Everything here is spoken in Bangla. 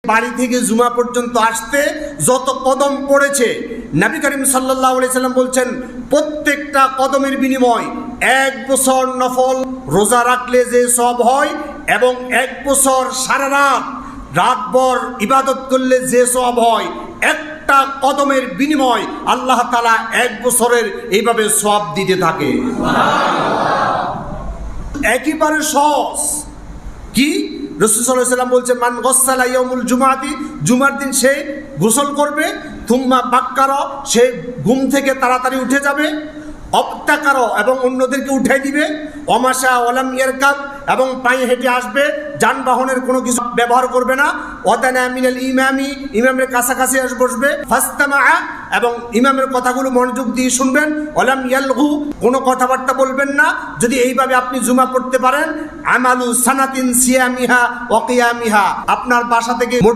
বাড়ি থেকে জুমা পর্যন্ত আসতে যত কদম পড়েছে, নবী করিম সাল্লাল্লাহু আলাইহি সাল্লাম বলছেন প্রত্যেকটা কদমের বিনিময় 1 বছর নফল রোজা রাখলে যে সওয়াব হয় এবং 1 বছর সারা রাতভর ইবাদত করলে যে সওয়াব হয়, একটা কদমের বিনিময় আল্লাহ তাআলা 1 বছরের এইভাবে সওয়াব দিতে থাকে। একেবারে সহজ। কি রাসূল সাল্লাল্লাহু আলাইহি ওয়াসাল্লাম বলছেন, মান গসালা ইয়াউমুল জুমআতি, জুমার দিন সে গোসল করবে, থুম্মা বাক্কারা, সে ঘুম থেকে তাড়াতাড়ি উঠে যাবে, অবতাকার এবং অন্যদেরকে উঠাই দিবে, অমাশা ওয়ালাম ইয়ারকাব এবং পায়ে হেঁটে আসবে, যানবাহনের কোনো কিছু ব্যবহার করবে না, ওয়াদানা মিনাল ইমামি, ইমামের কাছাকাছি বসবে, ফাস্তামা এবং ইমামের কথাগুলো মনোযোগ দিয়ে শুনবেন, ওয়ালাম ইয়ালগু কোনো কথাবার্তা বলবেন না। যদি এইভাবে আপনি জুমা পড়তে পারেন, আমালু সানাতিন সিয়ামিহা ওয়া কিয়ামিহা, আপনার বাসা থেকে